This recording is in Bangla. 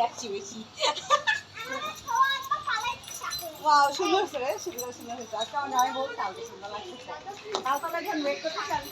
আসছি বেশি। ওয়াও, সুন্দর করে সুন্দর সুন্দর হয়েছে। আজকে আমার জামাই বলতে সুন্দর লাগছে। তারপরে যখন ওয়েট করতেছি আমি